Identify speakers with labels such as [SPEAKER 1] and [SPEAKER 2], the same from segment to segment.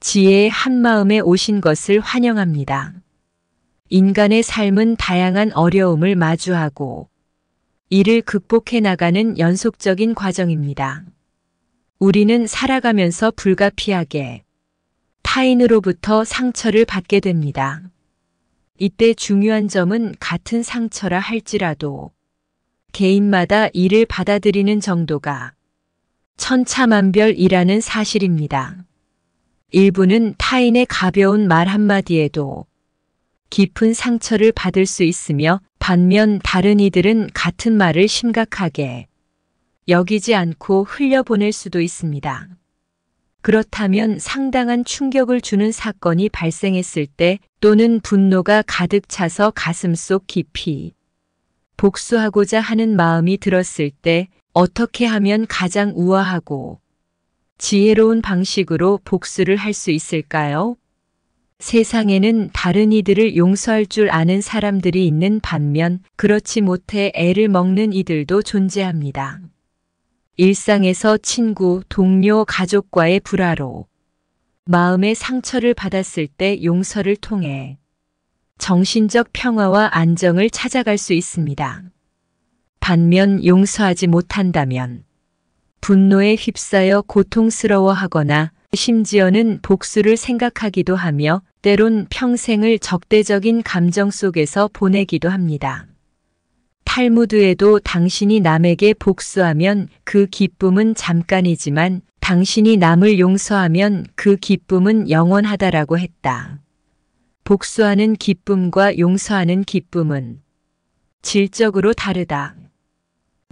[SPEAKER 1] 지혜의 한마음에 오신 것을 환영합니다. 인간의 삶은 다양한 어려움을 마주하고 이를 극복해 나가는 연속적인 과정입니다. 우리는 살아가면서 불가피하게 타인으로부터 상처를 받게 됩니다. 이때 중요한 점은 같은 상처라 할지라도 개인마다 이를 받아들이는 정도가 천차만별이라는 사실입니다. 일부는 타인의 가벼운 말 한마디에도 깊은 상처를 받을 수 있으며 반면 다른 이들은 같은 말을 심각하게 여기지 않고 흘려보낼 수도 있습니다. 그렇다면 상당한 충격을 주는 사건이 발생했을 때 또는 분노가 가득 차서 가슴속 깊이 복수하고자 하는 마음이 들었을 때 어떻게 하면 가장 우아하고 지혜로운 방식으로 복수를 할 수 있을까요? 세상에는 다른 이들을 용서할 줄 아는 사람들이 있는 반면 그렇지 못해 애를 먹는 이들도 존재합니다. 일상에서 친구, 동료, 가족과의 불화로 마음의 상처를 받았을 때 용서를 통해 정신적 평화와 안정을 찾아갈 수 있습니다. 반면 용서하지 못한다면 분노에 휩싸여 고통스러워하거나 심지어는 복수를 생각하기도 하며 때론 평생을 적대적인 감정 속에서 보내기도 합니다. 탈무드에도 당신이 남에게 복수하면 그 기쁨은 잠깐이지만 당신이 남을 용서하면 그 기쁨은 영원하다라고 했다. 복수하는 기쁨과 용서하는 기쁨은 질적으로 다르다.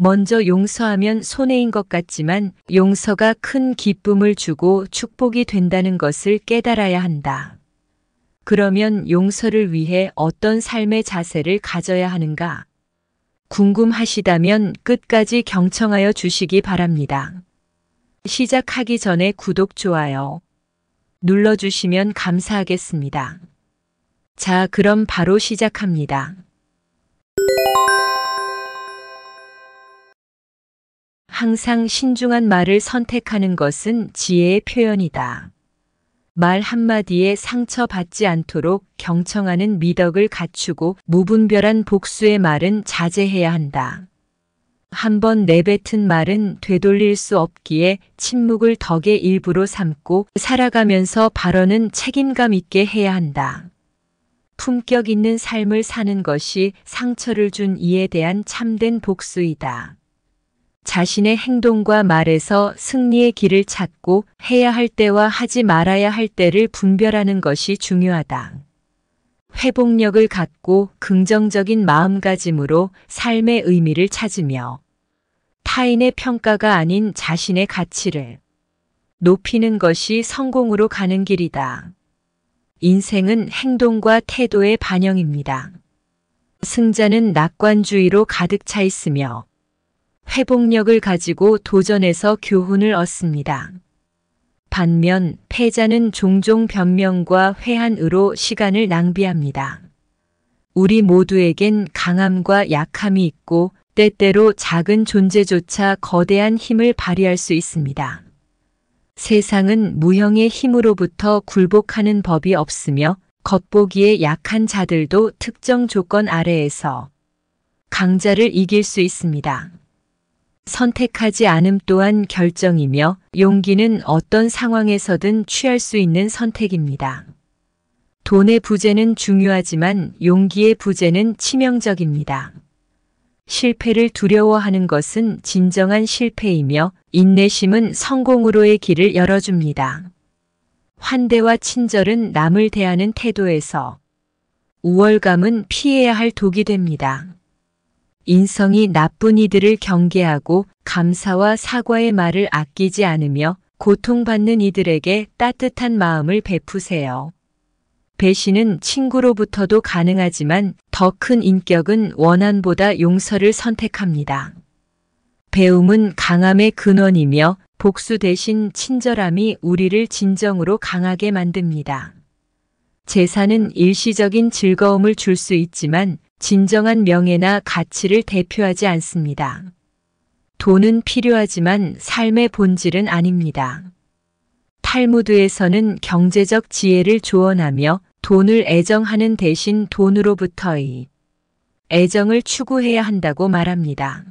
[SPEAKER 1] 먼저 용서하면 손해인 것 같지만 용서가 큰 기쁨을 주고 축복이 된다는 것을 깨달아야 한다. 그러면 용서를 위해 어떤 삶의 자세를 가져야 하는가? 궁금하시다면 끝까지 경청하여 주시기 바랍니다. 시작하기 전에 구독, 좋아요 눌러주시면 감사하겠습니다. 자, 그럼 바로 시작합니다. 항상 신중한 말을 선택하는 것은 지혜의 표현이다. 말 한마디에 상처받지 않도록 경청하는 미덕을 갖추고 무분별한 복수의 말은 자제해야 한다. 한번 내뱉은 말은 되돌릴 수 없기에 침묵을 덕의 일부로 삼고 살아가면서 발언은 책임감 있게 해야 한다. 품격 있는 삶을 사는 것이 상처를 준 이에 대한 참된 복수이다. 자신의 행동과 말에서 승리의 길을 찾고 해야 할 때와 하지 말아야 할 때를 분별하는 것이 중요하다. 회복력을 갖고 긍정적인 마음가짐으로 삶의 의미를 찾으며 타인의 평가가 아닌 자신의 가치를 높이는 것이 성공으로 가는 길이다. 인생은 행동과 태도의 반영입니다. 승자는 낙관주의로 가득 차 있으며 회복력을 가지고 도전해서 교훈을 얻습니다. 반면 패자는 종종 변명과 회한으로 시간을 낭비합니다. 우리 모두에겐 강함과 약함이 있고 때때로 작은 존재조차 거대한 힘을 발휘할 수 있습니다. 세상은 무형의 힘으로부터 굴복하는 법이 없으며 겉보기에 약한 자들도 특정 조건 아래에서 강자를 이길 수 있습니다. 선택하지 않음 또한 결정이며 용기는 어떤 상황에서든 취할 수 있는 선택입니다. 돈의 부재는 중요하지만 용기의 부재는 치명적입니다. 실패를 두려워하는 것은 진정한 실패이며 인내심은 성공으로의 길을 열어줍니다. 환대와 친절은 남을 대하는 태도에서, 우월감은 피해야 할 독이 됩니다. 인성이 나쁜 이들을 경계하고 감사와 사과의 말을 아끼지 않으며 고통받는 이들에게 따뜻한 마음을 베푸세요. 배신은 친구로부터도 가능하지만 더 큰 인격은 원한보다 용서를 선택합니다. 배움은 강함의 근원이며 복수 대신 친절함이 우리를 진정으로 강하게 만듭니다. 재산은 일시적인 즐거움을 줄 수 있지만 진정한 명예나 가치를 대표하지 않습니다. 돈은 필요하지만 삶의 본질은 아닙니다. 탈무드에서는 경제적 지혜를 조언하며 돈을 애정하는 대신 돈으로부터의 애정을 추구해야 한다고 말합니다.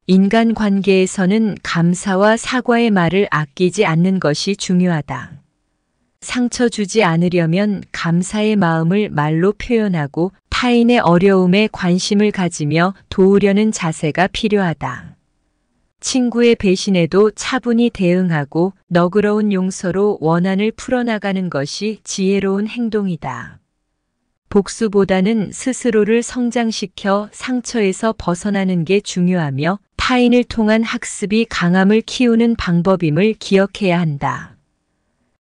[SPEAKER 1] 인간관계에서는 감사와 사과의 말을 아끼지 않는 것이 중요하다. 상처 주지 않으려면 감사의 마음을 말로 표현하고 타인의 어려움에 관심을 가지며 도우려는 자세가 필요하다. 친구의 배신에도 차분히 대응하고 너그러운 용서로 원한을 풀어나가는 것이 지혜로운 행동이다. 복수보다는 스스로를 성장시켜 상처에서 벗어나는 게 중요하며 타인을 통한 학습이 강함을 키우는 방법임을 기억해야 한다.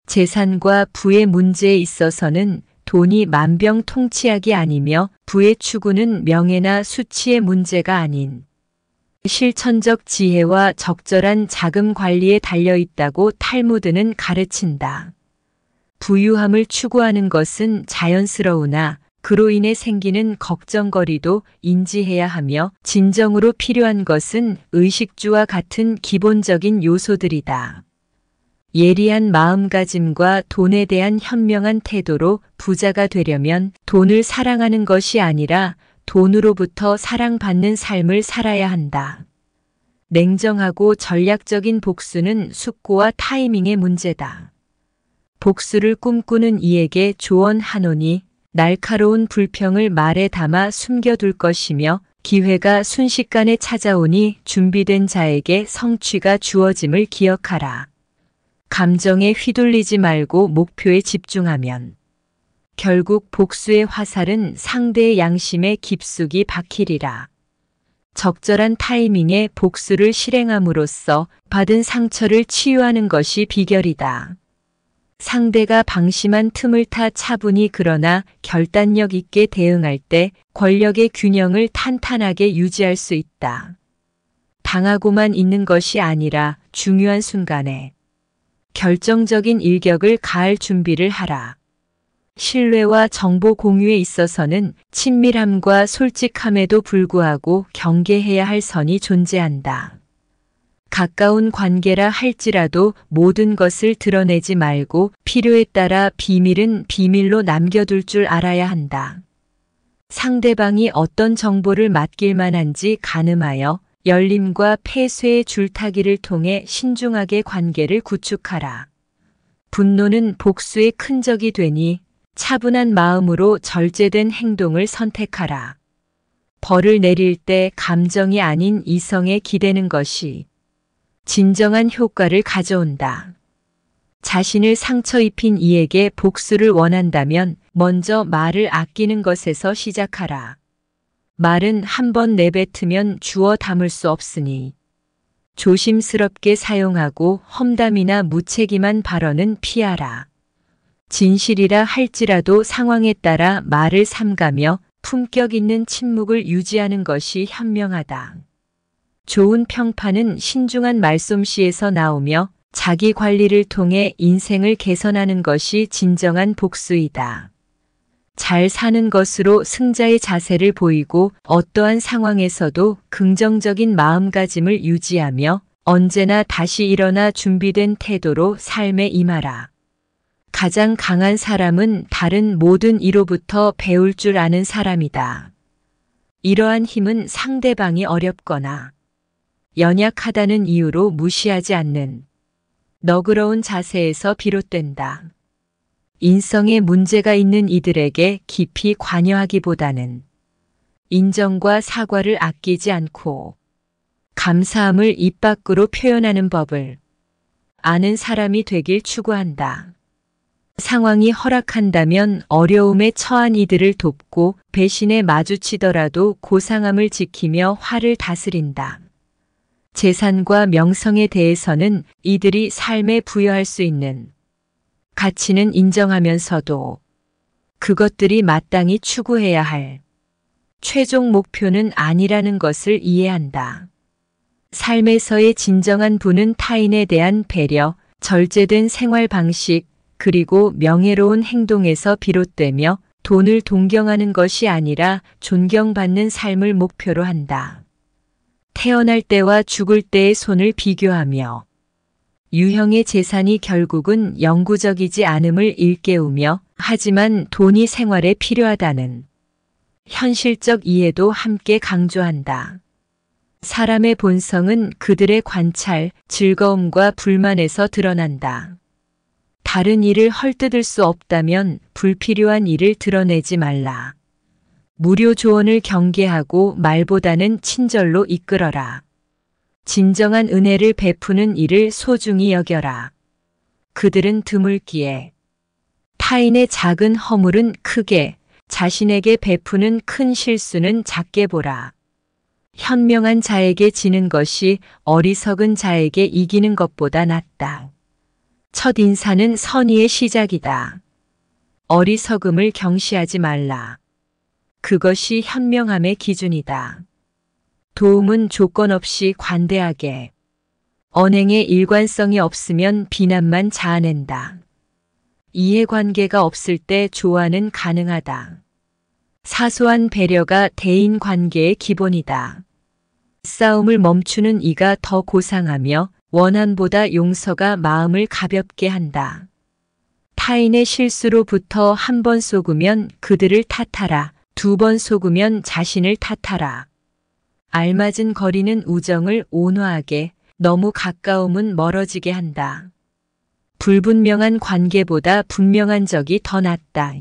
[SPEAKER 1] 재산과 부의 문제에 있어서는 돈이 만병통치약이 아니며 부의 추구는 명예나 수치의 문제가 아닌 실천적 지혜와 적절한 자금 관리에 달려 있다고 탈무드는 가르친다. 부유함을 추구하는 것은 자연스러우나 그로 인해 생기는 걱정거리도 인지해야 하며 진정으로 필요한 것은 의식주와 같은 기본적인 요소들이다. 예리한 마음가짐과 돈에 대한 현명한 태도로 부자가 되려면 돈을 사랑하는 것이 아니라 돈으로부터 사랑받는 삶을 살아야 한다. 냉정하고 전략적인 복수는 숙고와 타이밍의 문제다. 복수를 꿈꾸는 이에게 조언하노니 날카로운 불평을 말에 담아 숨겨둘 것이며 기회가 순식간에 찾아오니 준비된 자에게 성취가 주어짐을 기억하라. 감정에 휘둘리지 말고 목표에 집중하면 결국 복수의 화살은 상대의 양심에 깊숙이 박히리라. 적절한 타이밍에 복수를 실행함으로써 받은 상처를 치유하는 것이 비결이다. 상대가 방심한 틈을 타 차분히 그러나 결단력 있게 대응할 때 권력의 균형을 탄탄하게 유지할 수 있다. 당하고만 있는 것이 아니라 중요한 순간에 결정적인 일격을 가할 준비를 하라. 신뢰와 정보 공유에 있어서는 친밀함과 솔직함에도 불구하고 경계해야 할 선이 존재한다. 가까운 관계라 할지라도 모든 것을 드러내지 말고 필요에 따라 비밀은 비밀로 남겨둘 줄 알아야 한다. 상대방이 어떤 정보를 맡길 만한지 가늠하여 열림과 폐쇄의 줄타기를 통해 신중하게 관계를 구축하라. 분노는 복수의 큰 적이 되니 차분한 마음으로 절제된 행동을 선택하라. 벌을 내릴 때 감정이 아닌 이성에 기대는 것이 진정한 효과를 가져온다. 자신을 상처 입힌 이에게 복수를 원한다면 먼저 말을 아끼는 것에서 시작하라. 말은 한 번 내뱉으면 주워 담을 수 없으니 조심스럽게 사용하고 험담이나 무책임한 발언은 피하라. 진실이라 할지라도 상황에 따라 말을 삼가며 품격 있는 침묵을 유지하는 것이 현명하다. 좋은 평판은 신중한 말솜씨에서 나오며 자기 관리를 통해 인생을 개선하는 것이 진정한 복수이다. 잘 사는 것으로 승자의 자세를 보이고 어떠한 상황에서도 긍정적인 마음가짐을 유지하며 언제나 다시 일어나 준비된 태도로 삶에 임하라. 가장 강한 사람은 다른 모든 이로부터 배울 줄 아는 사람이다. 이러한 힘은 상대방이 어렵거나 연약하다는 이유로 무시하지 않는 너그러운 자세에서 비롯된다. 인성에 문제가 있는 이들에게 깊이 관여하기보다는 인정과 사과를 아끼지 않고 감사함을 입 밖으로 표현하는 법을 아는 사람이 되길 추구한다. 상황이 허락한다면 어려움에 처한 이들을 돕고 배신에 마주치더라도 고상함을 지키며 화를 다스린다. 재산과 명성에 대해서는 이들이 삶에 부여할 수 있는 가치는 인정하면서도 그것들이 마땅히 추구해야 할 최종 목표는 아니라는 것을 이해한다. 삶에서의 진정한 부는 타인에 대한 배려, 절제된 생활 방식, 그리고 명예로운 행동에서 비롯되며 돈을 동경하는 것이 아니라 존경받는 삶을 목표로 한다. 태어날 때와 죽을 때의 손을 비교하며 유형의 재산이 결국은 영구적이지 않음을 일깨우며 하지만 돈이 생활에 필요하다는 현실적 이해도 함께 강조한다. 사람의 본성은 그들의 관찰, 즐거움과 불만에서 드러난다. 다른 일을 헐뜯을 수 없다면 불필요한 일을 드러내지 말라. 무료 조언을 경계하고 말보다는 친절로 이끌어라. 진정한 은혜를 베푸는 일을 소중히 여겨라. 그들은 드물기에 타인의 작은 허물은 크게, 자신에게 베푸는 큰 실수는 작게 보라. 현명한 자에게 지는 것이 어리석은 자에게 이기는 것보다 낫다. 첫 인사는 선의의 시작이다. 어리석음을 경시하지 말라. 그것이 현명함의 기준이다. 도움은 조건 없이 관대하게. 언행에 일관성이 없으면 비난만 자아낸다. 이해관계가 없을 때 조화는 가능하다. 사소한 배려가 대인관계의 기본이다. 싸움을 멈추는 이가 더 고상하며 원한보다 용서가 마음을 가볍게 한다. 타인의 실수로부터 한 번 속으면 그들을 탓하라. 두 번 속으면 자신을 탓하라. 알맞은 거리는 우정을 온화하게, 너무 가까움은 멀어지게 한다. 불분명한 관계보다 분명한 적이 더 낫다.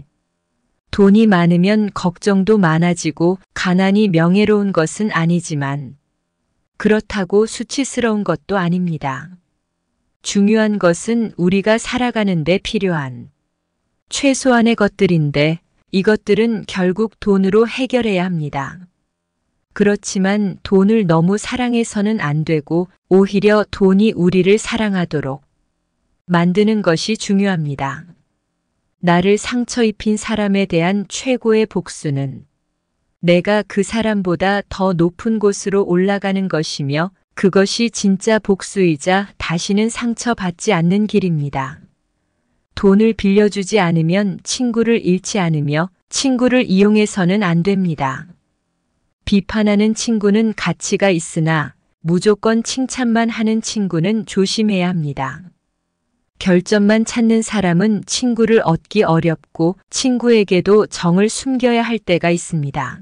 [SPEAKER 1] 돈이 많으면 걱정도 많아지고 가난이 명예로운 것은 아니지만 그렇다고 수치스러운 것도 아닙니다. 중요한 것은 우리가 살아가는 데 필요한 최소한의 것들인데 이것들은 결국 돈으로 해결해야 합니다. 그렇지만 돈을 너무 사랑해서는 안 되고 오히려 돈이 우리를 사랑하도록 만드는 것이 중요합니다. 나를 상처 입힌 사람에 대한 최고의 복수는 내가 그 사람보다 더 높은 곳으로 올라가는 것이며 그것이 진짜 복수이자 다시는 상처받지 않는 길입니다. 돈을 빌려주지 않으면 친구를 잃지 않으며 친구를 이용해서는 안 됩니다. 비판하는 친구는 가치가 있으나 무조건 칭찬만 하는 친구는 조심해야 합니다. 결점만 찾는 사람은 친구를 얻기 어렵고 친구에게도 정을 숨겨야 할 때가 있습니다.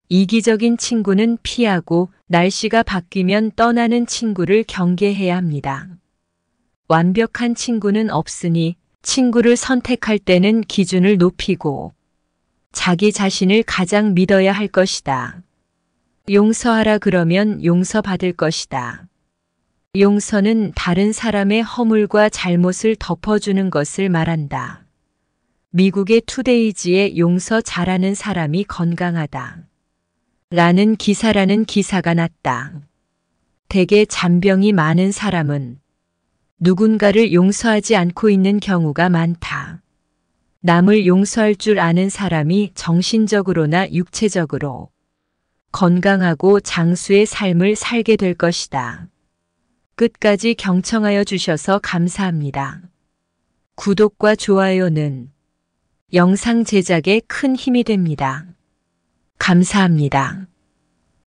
[SPEAKER 1] 이기적인 친구는 피하고 날씨가 바뀌면 떠나는 친구를 경계해야 합니다. 완벽한 친구는 없으니 친구를 선택할 때는 기준을 높이고 자기 자신을 가장 믿어야 할 것이다. 용서하라 그러면 용서받을 것이다. 용서는 다른 사람의 허물과 잘못을 덮어주는 것을 말한다. 미국의 투데이지에 용서 잘하는 사람이 건강하다. 라는 기사라는 기사가 났다. 대개 잔병이 많은 사람은 누군가를 용서하지 않고 있는 경우가 많다. 남을 용서할 줄 아는 사람이 정신적으로나 육체적으로 건강하고 장수의 삶을 살게 될 것이다. 끝까지 경청하여 주셔서 감사합니다. 구독과 좋아요는 영상 제작에 큰 힘이 됩니다. 감사합니다.